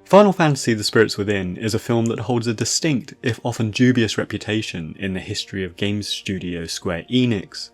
Final Fantasy The Spirits Within is a film that holds a distinct, if often dubious reputation in the history of games studio Square Enix.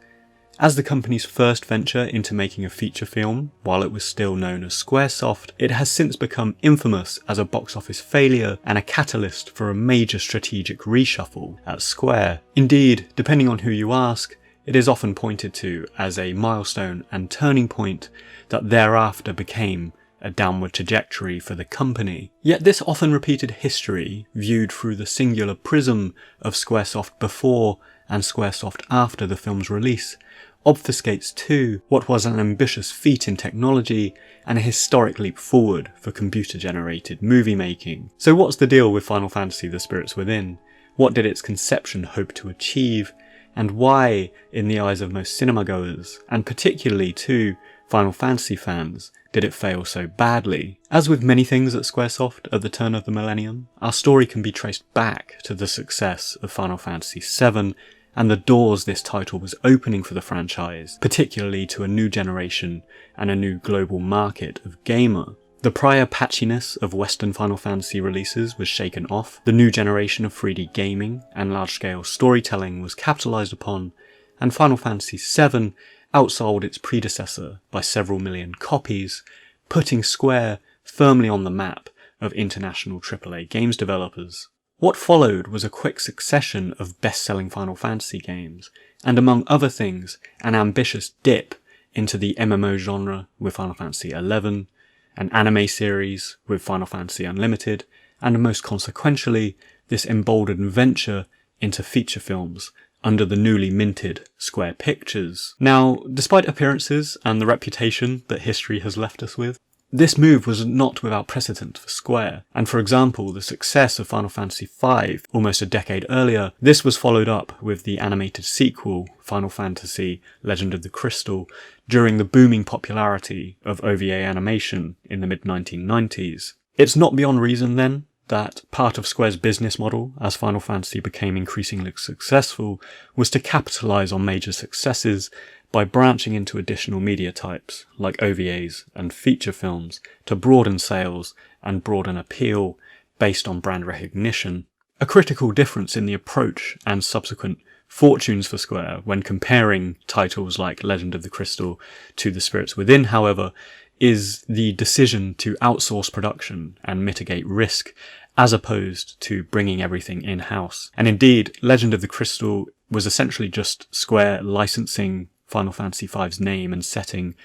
As the company's first venture into making a feature film, while it was still known as Squaresoft, it has since become infamous as a box office failure and a catalyst for a major strategic reshuffle at Square. Indeed, depending on who you ask, it is often pointed to as a milestone and turning point that thereafter became a downward trajectory for the company. Yet this often repeated history, viewed through the singular prism of Squaresoft before and Squaresoft after the film's release, obfuscates too what was an ambitious feat in technology and a historic leap forward for computer-generated movie making. So what's the deal with Final Fantasy The Spirits Within? What did its conception hope to achieve? And why, in the eyes of most cinema goers, and particularly too Final Fantasy fans, did it fail so badly? As with many things at Squaresoft at the turn of the millennium, our story can be traced back to the success of Final Fantasy VII and the doors this title was opening for the franchise, particularly to a new generation and a new global market of gamer. The prior patchiness of Western Final Fantasy releases was shaken off, the new generation of 3D gaming and large-scale storytelling was capitalised upon, and Final Fantasy VII outsold its predecessor by several million copies, putting Square firmly on the map of international AAA games developers. What followed was a quick succession of best-selling Final Fantasy games, and among other things, an ambitious dip into the MMO genre with Final Fantasy XI, an anime series with Final Fantasy Unlimited, and most consequentially, this emboldened venture into feature films under the newly minted Square Pictures. Now, despite appearances and the reputation that history has left us with, this move was not without precedent for Square, and for example, the success of Final Fantasy V almost a decade earlier, this was followed up with the animated sequel, Final Fantasy Legend of the Crystal, during the booming popularity of OVA animation in the mid-1990s. It's not beyond reason then that part of Square's business model, as Final Fantasy became increasingly successful, was to capitalise on major successes by branching into additional media types, like OVAs and feature films, to broaden sales and broaden appeal based on brand recognition. A critical difference in the approach and subsequent fortunes for Square when comparing titles like Legend of the Crystal to The Spirits Within, however, is the decision to outsource production and mitigate risk, as opposed to bringing everything in-house. And indeed, Legend of the Crystal was essentially just Square licensing Final Fantasy V's name and setting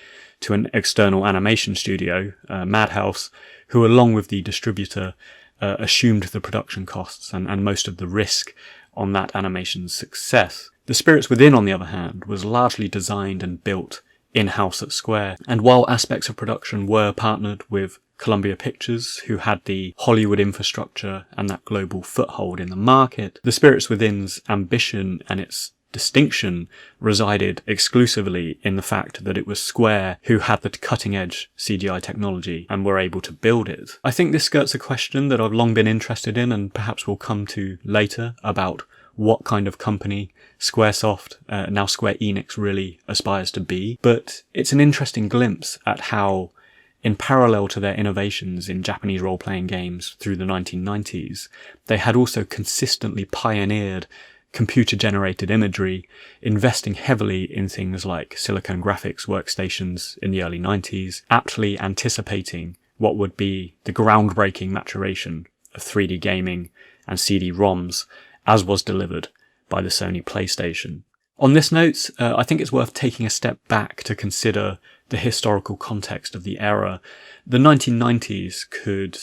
to an external animation studio, Madhouse, who along with the distributor assumed the production costs and most of the risk on that animation's success. The Spirits Within, on the other hand, was largely designed and built in-house at Square, and while aspects of production were partnered with Columbia Pictures, who had the Hollywood infrastructure and that global foothold in the market, The Spirits Within's ambition and its distinction resided exclusively in the fact that it was Square who had the cutting-edge CGI technology and were able to build it. I think this skirts a question that I've long been interested in and perhaps we'll come to later about what kind of company Squaresoft, now Square Enix, really aspires to be, but it's an interesting glimpse at how, in parallel to their innovations in Japanese role-playing games through the 1990s, they had also consistently pioneered computer-generated imagery, investing heavily in things like silicon graphics workstations in the early 90s, aptly anticipating what would be the groundbreaking maturation of 3D gaming and CD-ROMs, as was delivered by the Sony PlayStation. On this note, I think it's worth taking a step back to consider the historical context of the era. The 1990s could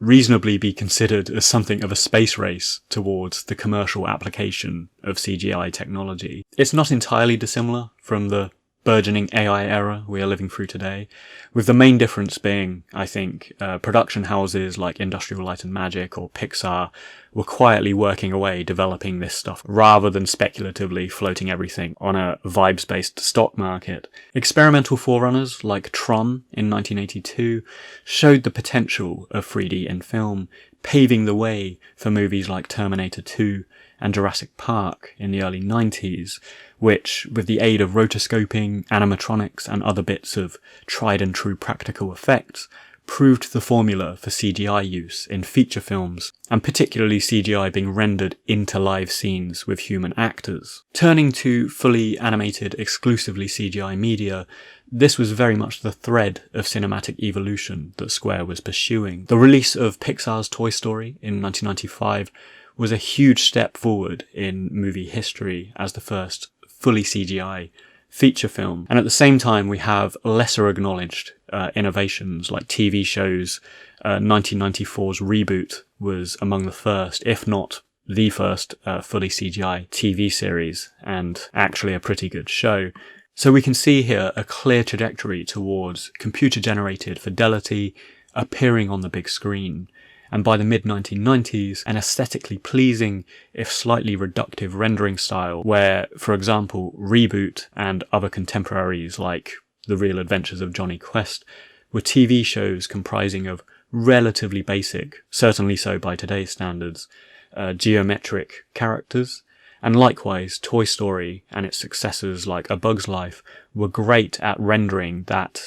reasonably be considered as something of a space race towards the commercial application of CGI technology. It's not entirely dissimilar from the burgeoning AI era we are living through today, with the main difference being, I think, production houses like Industrial Light and Magic or Pixar were quietly working away developing this stuff rather than speculatively floating everything on a vibes-based stock market. Experimental forerunners like Tron in 1982 showed the potential of 3D in film, paving the way for movies like Terminator 2 and Jurassic Park in the early 90s, which, with the aid of rotoscoping, animatronics and other bits of tried and true practical effects, proved the formula for CGI use in feature films, and particularly CGI being rendered into live scenes with human actors. Turning to fully animated, exclusively CGI media, this was very much the thread of cinematic evolution that Square was pursuing. The release of Pixar's Toy Story in 1995 was a huge step forward in movie history as the first fully CGI feature film. And at the same time, we have lesser acknowledged innovations like TV shows. 1994's Reboot was among the first, if not the first, fully CGI TV series, and actually a pretty good show. So we can see here a clear trajectory towards computer-generated fidelity appearing on the big screen. And by the mid-1990s, an aesthetically pleasing, if slightly reductive rendering style where, for example, Reboot and other contemporaries like The Real Adventures of Johnny Quest were TV shows comprising of relatively basic, certainly so by today's standards, geometric characters. And likewise, Toy Story and its successors like A Bug's Life were great at rendering that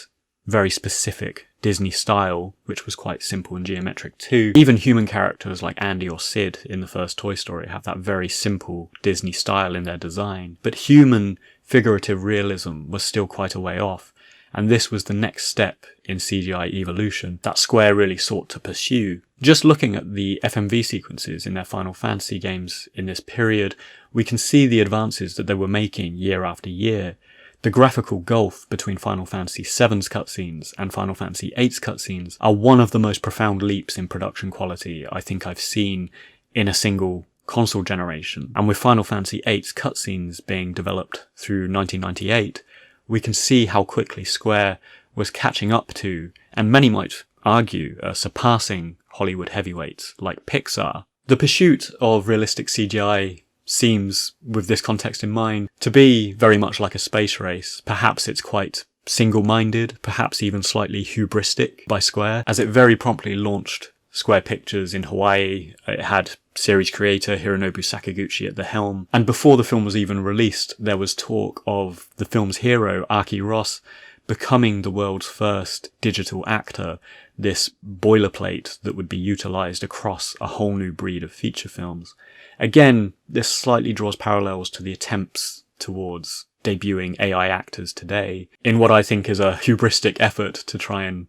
very specific Disney style, which was quite simple and geometric too. Even human characters like Andy or Sid in the first Toy Story have that very simple Disney style in their design. But human figurative realism was still quite a way off, and this was the next step in CGI evolution that Square really sought to pursue. Just looking at the FMV sequences in their Final Fantasy games in this period, we can see the advances that they were making year after year. The graphical gulf between Final Fantasy VII's cutscenes and Final Fantasy VIII's cutscenes are one of the most profound leaps in production quality I think I've seen in a single console generation. And with Final Fantasy VIII's cutscenes being developed through 1998, we can see how quickly Square was catching up to, and many might argue, surpassing Hollywood heavyweights like Pixar. The pursuit of realistic CGI seems, with this context in mind, to be very much like a space race. Perhaps it's quite single-minded, perhaps even slightly hubristic by Square, as it very promptly launched Square Pictures in Hawaii. It had series creator Hironobu Sakaguchi at the helm, and before the film was even released, there was talk of the film's hero, Aki Ross, becoming the world's first digital actor, this boilerplate that would be utilised across a whole new breed of feature films. Again, this slightly draws parallels to the attempts towards debuting AI actors today in what I think is a hubristic effort to try and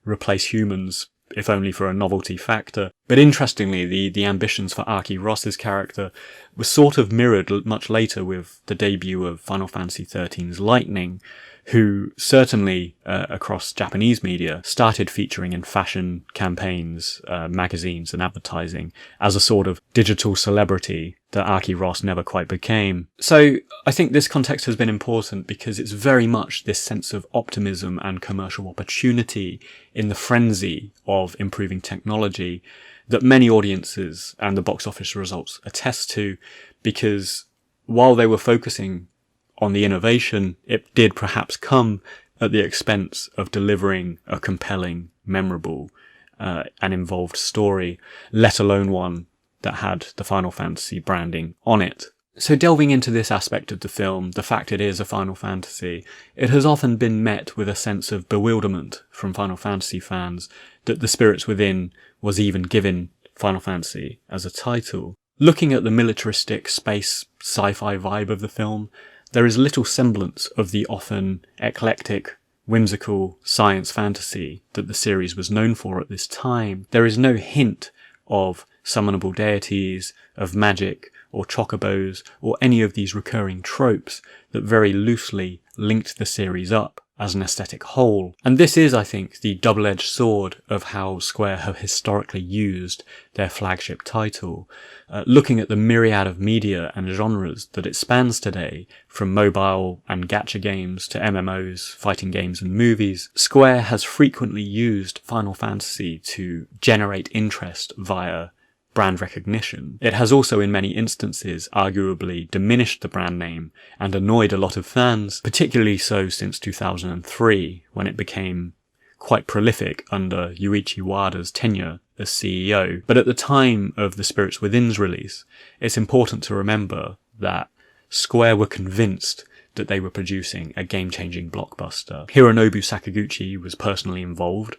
replace humans, if only for a novelty factor. But interestingly, the ambitions for Aki Ross's character were sort of mirrored much later with the debut of Final Fantasy XIII's Lightning, who certainly across Japanese media started featuring in fashion campaigns, magazines and advertising as a sort of digital celebrity that Aki Ross never quite became. So I think this context has been important because it's very much this sense of optimism and commercial opportunity in the frenzy of improving technology that many audiences and the box office results attest to, because while they were focusing on the innovation, it did perhaps come at the expense of delivering a compelling, memorable, and involved story, let alone one that had the Final Fantasy branding on it. So delving into this aspect of the film, the fact it is a Final Fantasy, it has often been met with a sense of bewilderment from Final Fantasy fans that The Spirits Within was even given Final Fantasy as a title. Looking at the militaristic space sci-fi vibe of the film, there is little semblance of the often eclectic, whimsical science fantasy that the series was known for at this time. There is no hint of summonable deities, of magic, or chocobos, or any of these recurring tropes that very loosely linked the series up as an aesthetic whole. And this is, I think, the double-edged sword of how Square have historically used their flagship title. Looking at the myriad of media and genres that it spans today, from mobile and gacha games to MMOs, fighting games and movies, Square has frequently used Final Fantasy to generate interest via brand recognition. It has also in many instances arguably diminished the brand name and annoyed a lot of fans, particularly so since 2003, when it became quite prolific under Yuichi Wada's tenure as CEO. But at the time of The Spirits Within's release, it's important to remember that Square were convinced that they were producing a game-changing blockbuster. Hironobu Sakaguchi was personally involved.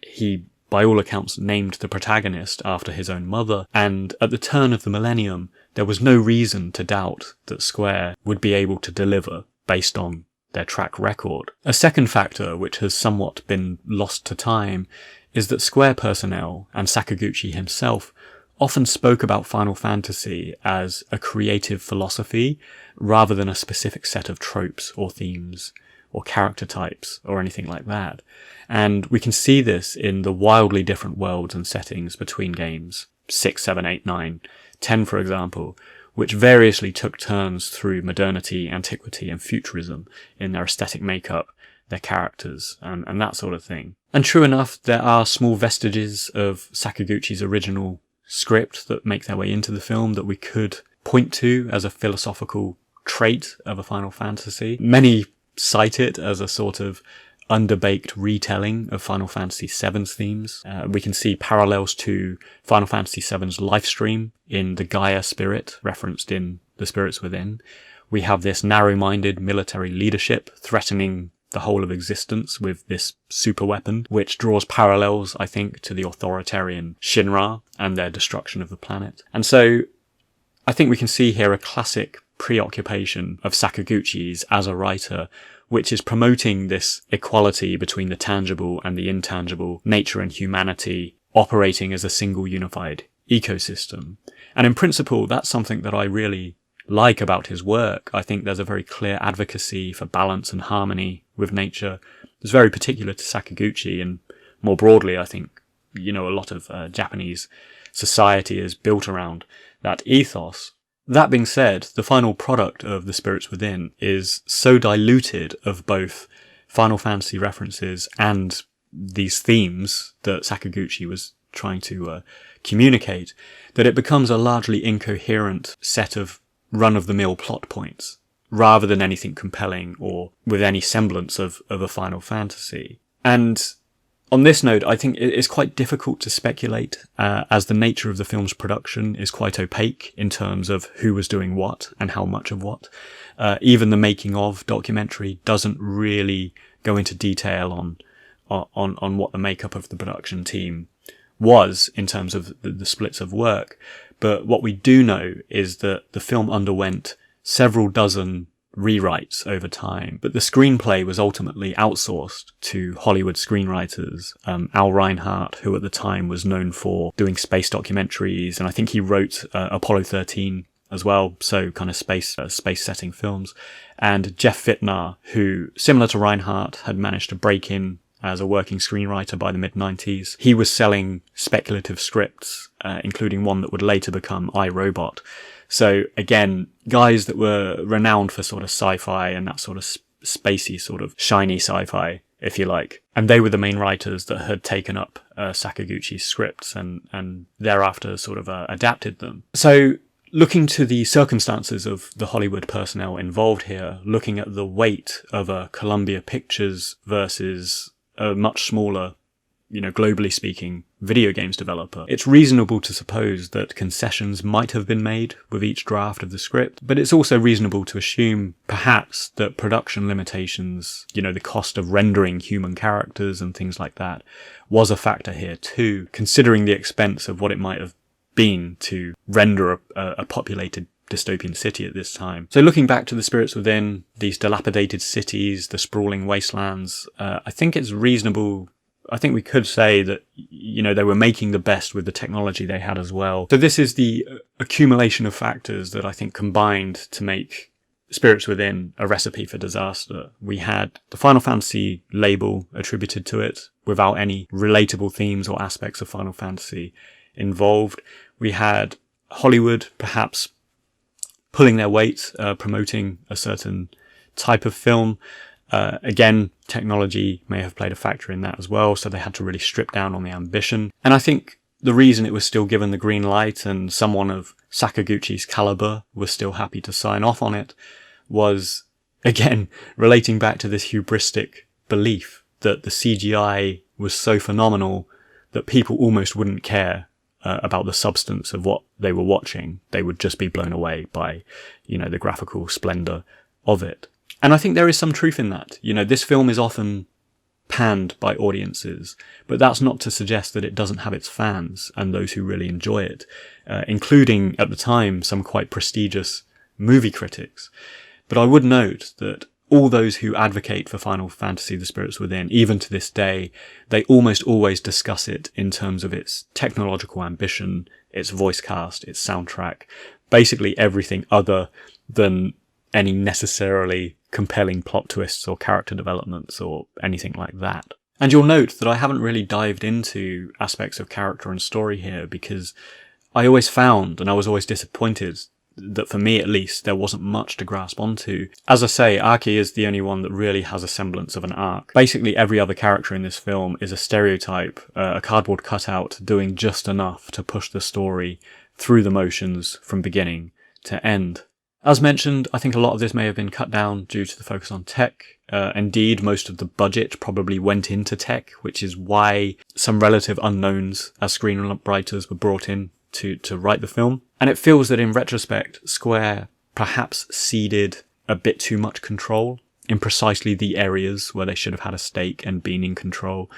He, by all accounts, named the protagonist after his own mother, and at the turn of the millennium, there was no reason to doubt that Square would be able to deliver based on their track record. A second factor, which has somewhat been lost to time, is that Square personnel and Sakaguchi himself often spoke about Final Fantasy as a creative philosophy rather than a specific set of tropes or themes or character types or anything like that. And we can see this in the wildly different worlds and settings between games, 6, 7, 8, 9, 10 for example, which variously took turns through modernity, antiquity and futurism in their aesthetic makeup, their characters, and that sort of thing. And true enough, there are small vestiges of Sakaguchi's original script that make their way into the film that we could point to as a philosophical trait of a Final Fantasy. Many cite it as a sort of underbaked retelling of Final Fantasy VII's themes. We can see parallels to Final Fantasy VII's life stream in the Gaia spirit referenced in The Spirits Within. We have this narrow-minded military leadership threatening the whole of existence with this super weapon, which draws parallels, I think, to the authoritarian Shinra and their destruction of the planet. And so I think we can see here a classic preoccupation of Sakaguchi's as a writer, which is promoting this equality between the tangible and the intangible, nature and humanity, operating as a single unified ecosystem. And in principle, that's something that I really like about his work. I think there's a very clear advocacy for balance and harmony with nature. It's very particular to Sakaguchi, and more broadly, I think, a lot of Japanese society is built around that ethos. That being said, the final product of The Spirits Within is so diluted of both Final Fantasy references and these themes that Sakaguchi was trying to communicate that it becomes a largely incoherent set of run-of-the-mill plot points, rather than anything compelling or with any semblance of a Final Fantasy. And on this note, I think it's quite difficult to speculate, as the nature of the film's production is quite opaque in terms of who was doing what and how much of what. Even the making of documentary doesn't really go into detail on what the makeup of the production team was in terms of the splits of work. But what we do know is that the film underwent several dozen rewrites over time, but the screenplay was ultimately outsourced to Hollywood screenwriters. Al Reinhardt, who at the time was known for doing space documentaries, and I think he wrote Apollo 13 as well, so kind of space setting films, and Jeff Fitnar, who, similar to Reinhardt, had managed to break in as a working screenwriter by the mid-90s. He was selling speculative scripts, including one that would later become iRobot. So again, guys that were renowned for sort of sci-fi and that sort of spacey, sort of shiny sci-fi, if you like. And they were the main writers that had taken up Sakaguchi's scripts and thereafter sort of adapted them. So looking to the circumstances of the Hollywood personnel involved here, looking at the weight of a Columbia Pictures versus a much smaller, globally speaking, video games developer, it's reasonable to suppose that concessions might have been made with each draft of the script, but it's also reasonable to assume, perhaps, that production limitations, the cost of rendering human characters and things like that, was a factor here too, considering the expense of what it might have been to render a populated dystopian city at this time. So looking back to The Spirits Within, these dilapidated cities, the sprawling wastelands, I think it's reasonable. I think we could say that, they were making the best with the technology they had as well. So this is the accumulation of factors that I think combined to make Spirits Within a recipe for disaster. We had the Final Fantasy label attributed to it without any relatable themes or aspects of Final Fantasy involved. We had Hollywood perhaps pulling their weight, promoting a certain type of film. Again, technology may have played a factor in that as well, so they had to really strip down on the ambition. And I think the reason it was still given the green light and someone of Sakaguchi's caliber was still happy to sign off on it was, again, relating back to this hubristic belief that the CGI was so phenomenal that people almost wouldn't care about the substance of what they were watching. They would just be blown away by, the graphical splendor of it. And I think there is some truth in that. You know, this film is often panned by audiences, but that's not to suggest that it doesn't have its fans and those who really enjoy it, including, at the time, some quite prestigious movie critics. But I would note that all those who advocate for Final Fantasy: The Spirits Within, even to this day, they almost always discuss it in terms of its technological ambition, its voice cast, its soundtrack, basically everything other than any necessarily compelling plot twists or character developments or anything like that. And you'll note that I haven't really dived into aspects of character and story here, because I always found, and I was always disappointed, that for me at least, there wasn't much to grasp onto. As I say, Aki is the only one that really has a semblance of an arc. Basically every other character in this film is a stereotype, a cardboard cutout doing just enough to push the story through the motions from beginning to end. As mentioned, I think a lot of this may have been cut down due to the focus on tech. Indeed, most of the budget probably went into tech, which is why some relative unknowns as screenwriters were brought in to write the film. And it feels that in retrospect, Square perhaps ceded a bit too much control in precisely the areas where they should have had a stake and been in control.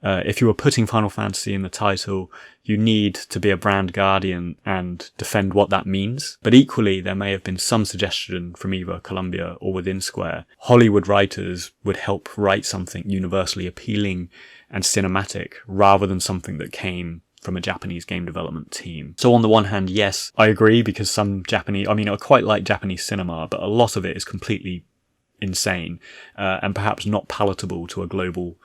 If you were putting Final Fantasy in the title, you need to be a brand guardian and defend what that means. But equally, there may have been some suggestion from either Columbia or within Square. Hollywood writers would help write something universally appealing and cinematic rather than something that came from a Japanese game development team. So on the one hand, yes, I agree, because some Japanese, I quite like Japanese cinema, but a lot of it is completely insane and perhaps not palatable to a global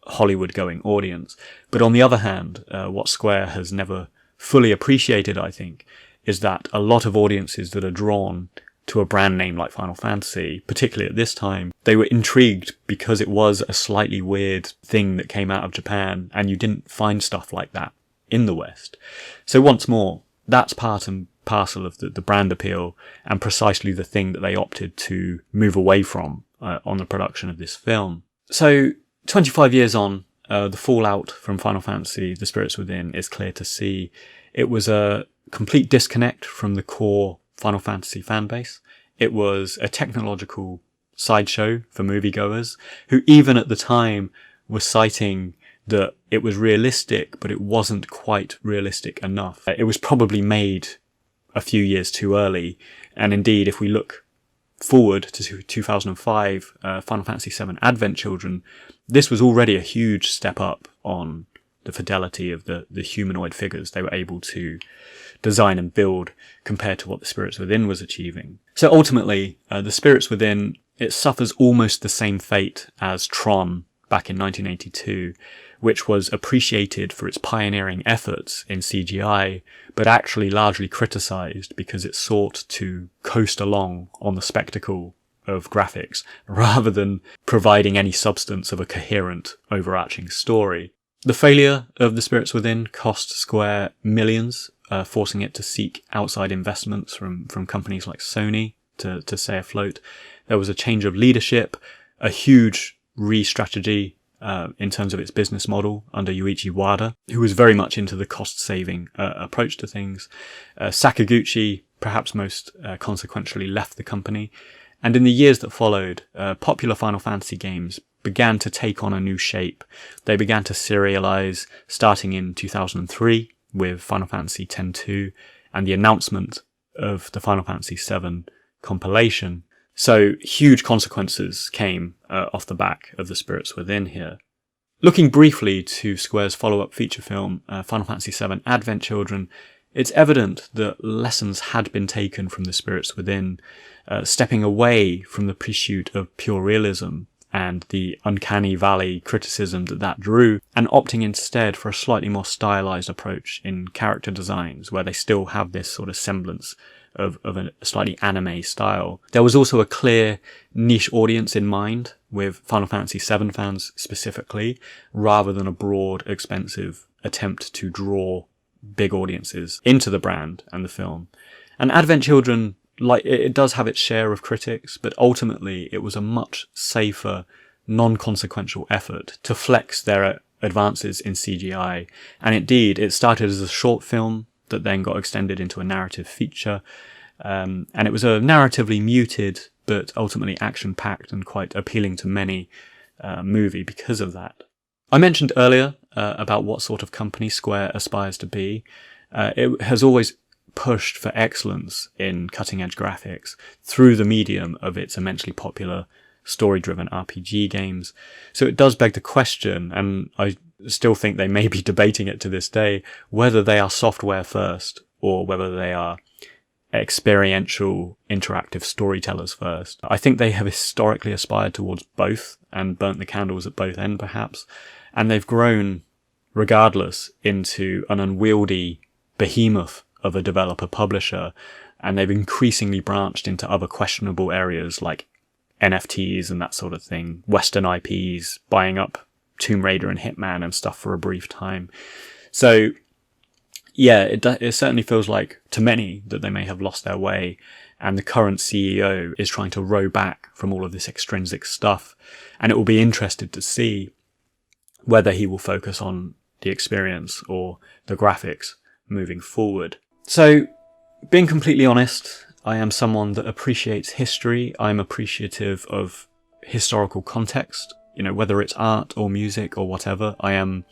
Hollywood-going audience. But on the other hand, what Square has never fully appreciated, I think, is that a lot of audiences that are drawn to a brand name like Final Fantasy, particularly at this time, they were intrigued because it was a slightly weird thing that came out of Japan, and you didn't find stuff like that in the West. So once more, that's part and parcel of the brand appeal, and precisely the thing that they opted to move away from on the production of this film. So 25 years on, the fallout from Final Fantasy: The Spirits Within is clear to see. It was a complete disconnect from the core Final Fantasy fanbase. It was a technological sideshow for moviegoers, who even at the time were citing that it was realistic, but it wasn't quite realistic enough. It was probably made a few years too early, and indeed, if we look forward to 2005, Final Fantasy VII Advent Children, this was already a huge step up on the fidelity of the humanoid figures they were able to design and build compared to what The Spirits Within was achieving. So ultimately, The Spirits Within, it suffers almost the same fate as Tron back in 1982, which was appreciated for its pioneering efforts in CGI, but actually largely criticised because it sought to coast along on the spectacle of graphics rather than providing any substance of a coherent, overarching story. The failure of The Spirits Within cost Square millions, forcing it to seek outside investments from companies like Sony to stay afloat. There was a change of leadership, a huge re-strategy in terms of its business model under Yuichi Wada, who was very much into the cost-saving approach to things. Sakaguchi, perhaps most consequentially, left the company. And in the years that followed, popular Final Fantasy games began to take on a new shape. They began to serialize, starting in 2003 with Final Fantasy X-2 and the announcement of the Final Fantasy VII compilation. So huge consequences came off the back of The Spirits Within here. Looking briefly to Square's follow-up feature film, Final Fantasy VII Advent Children, it's evident that lessons had been taken from The Spirits Within, stepping away from the pursuit of pure realism and the uncanny valley criticism that drew, and opting instead for a slightly more stylized approach in character designs, where they still have this sort of semblance of a slightly anime style. There was also a clear niche audience in mind, with Final Fantasy VII fans specifically, rather than a broad, expensive attempt to draw big audiences into the brand and the film. And Advent Children, like, it does have its share of critics, but ultimately it was a much safer, non-consequential effort to flex their advances in CGI. And indeed, it started as a short film that then got extended into a narrative feature. And it was a narratively muted but ultimately action-packed and quite appealing to many movie because of that. I mentioned earlier about what sort of company Square aspires to be. It has always pushed for excellence in cutting-edge graphics through the medium of its immensely popular story-driven RPG games. So it does beg the question, and I still think they may be debating it to this day, whether they are software first or whether they are experiential interactive storytellers first. I think they have historically aspired towards both and burnt the candles at both ends perhaps, and they've grown regardless into an unwieldy behemoth of a developer publisher, and they've increasingly branched into other questionable areas like NFTs and that sort of thing, Western IPs, buying up Tomb Raider and Hitman and stuff for a brief time. So yeah, it certainly feels like to many that they may have lost their way, and the current CEO is trying to row back from all of this extrinsic stuff, and it will be interesting to see whether he will focus on the experience or the graphics moving forward. So, being completely honest, I am someone that appreciates history. I'm appreciative of historical context, whether it's art or music or whatever. I am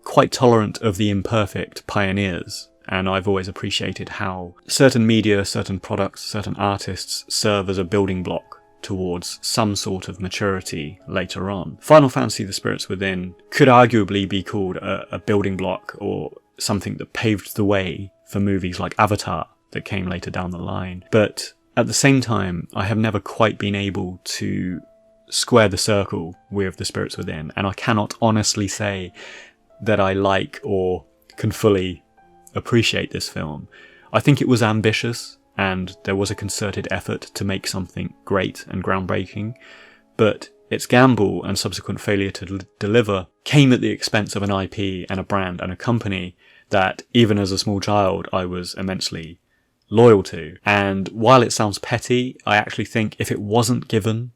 quite tolerant of the imperfect pioneers, and I've always appreciated how certain media, certain products, certain artists serve as a building block towards some sort of maturity later on. Final Fantasy: The Spirits Within could arguably be called a building block or something that paved the way for movies like Avatar that came later down the line. But at the same time, I have never quite been able to square the circle with The Spirits Within, and I cannot honestly say that I like or can fully appreciate this film. I think it was ambitious, and there was a concerted effort to make something great and groundbreaking, but its gamble and subsequent failure to deliver came at the expense of an IP and a brand and a company that, even as a small child, I was immensely loyal to. And while it sounds petty, I actually think if it wasn't given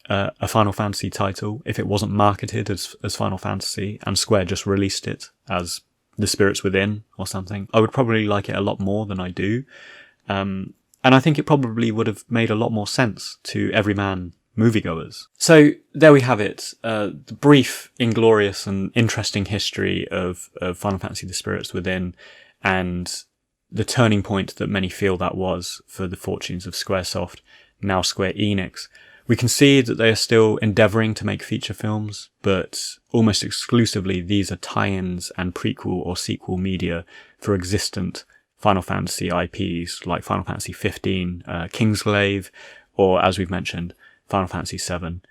a Final Fantasy title, if it wasn't marketed as Final Fantasy and Square just released it as The Spirits Within or something, I would probably like it a lot more than I do. And I think it probably would have made a lot more sense to everyman moviegoers. So there we have it, the brief, inglorious and interesting history of Final Fantasy: The Spirits Within, and the turning point that many feel that was for the fortunes of Squaresoft, now Square Enix. We can see that they are still endeavouring to make feature films, but almost exclusively these are tie-ins and prequel or sequel media for existent Final Fantasy IPs like Final Fantasy 15, Kingsglaive, or as we've mentioned, Final Fantasy 7,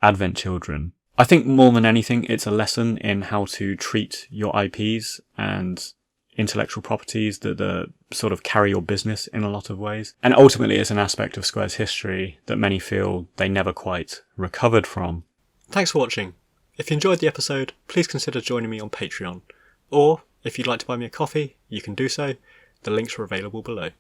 Advent Children. I think more than anything, it's a lesson in how to treat your IPs and intellectual properties that sort of carry your business in a lot of ways. And ultimately it's an aspect of Square's history that many feel they never quite recovered from. Thanks for watching. If you enjoyed the episode, please consider joining me on Patreon. Or, if you'd like to buy me a coffee, you can do so. The links are available below.